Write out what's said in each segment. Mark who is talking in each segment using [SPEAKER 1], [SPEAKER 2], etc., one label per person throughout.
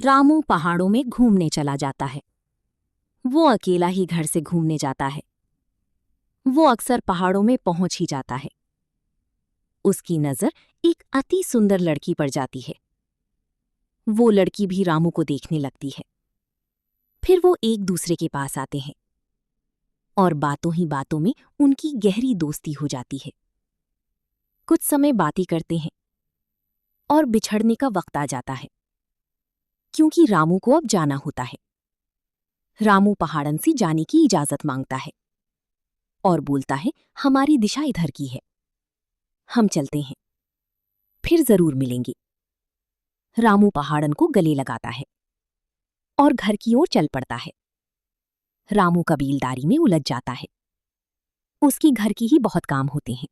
[SPEAKER 1] रामू पहाड़ों में घूमने चला जाता है। वो अकेला ही घर से घूमने जाता है। वो अक्सर पहाड़ों में पहुंच ही जाता है। उसकी नजर एक अति सुंदर लड़की पर जाती है। वो लड़की भी रामू को देखने लगती है। फिर वो एक दूसरे के पास आते हैं और बातों ही बातों में उनकी गहरी दोस्ती हो जाती है। कुछ समय बातें करते हैं और बिछड़ने का वक्त आ जाता है, क्योंकि रामू को अब जाना होता है। रामू पहाड़न से जाने की इजाजत मांगता है और बोलता है, हमारी दिशा इधर की है, हम चलते हैं, फिर जरूर मिलेंगे। रामू पहाड़न को गले लगाता है और घर की ओर चल पड़ता है। रामू कबीलदारी में उलझ जाता है। उसकी घर की ही बहुत काम होते हैं।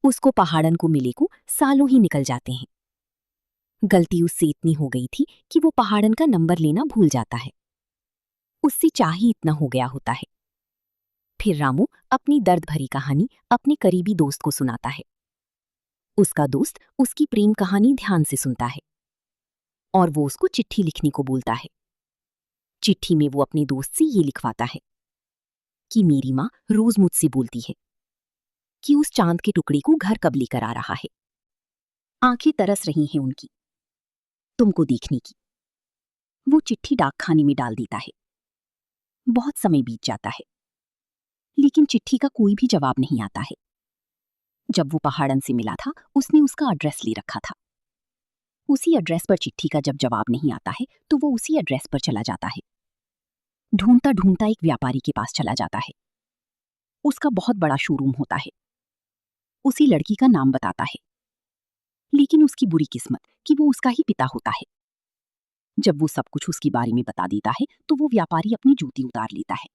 [SPEAKER 1] उसको पहाड़न को मिले को सालों ही निकल जाते हैं। गलती उससे इतनी हो गई थी कि वो पहाड़न का नंबर लेना भूल जाता है। उससे चाह ही इतना हो गया होता है। फिर रामू अपनी दर्द भरी कहानी अपने करीबी दोस्त को सुनाता है। उसका दोस्त उसकी प्रेम कहानी ध्यान से सुनता है और वो उसको चिट्ठी लिखने को बोलता है। चिट्ठी में वो अपने दोस्त से ये लिखवाता है कि मेरी माँ रोज मुझसे बोलती है कि उस चांद के टुकड़े को घर कब लेकर आ रहा है। आंखें तरस रही हैं उनकी तुमको देखने की। वो चिट्ठी डाकखाने में डाल देता है। बहुत समय बीत जाता है, लेकिन चिट्ठी का कोई भी जवाब नहीं आता है। जब वो पहाड़न से मिला था, उसने उसका एड्रेस ले रखा था। उसी एड्रेस पर चिट्ठी का जब जवाब नहीं आता है, तो वो उसी एड्रेस पर चला जाता है। ढूंढता ढूंढता एक व्यापारी के पास चला जाता है। उसका बहुत बड़ा शोरूम होता है। उसी लड़की का नाम बताता है, लेकिन उसकी बुरी किस्मत कि वो उसका ही पिता होता है। जब वो सब कुछ उसके बारे में बता देता है, तो वो व्यापारी अपनी जूती उतार लेता है।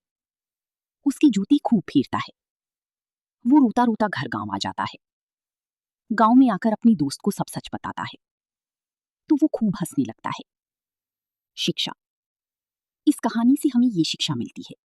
[SPEAKER 1] उसकी जूती खूब फेरता है। वो रोता रोता घर गांव आ जाता है। गांव में आकर अपनी दोस्त को सब सच बताता है, तो वो खूब हंसने लगता है। शिक्षा। इस कहानी से हमें ये शिक्षा मिलती है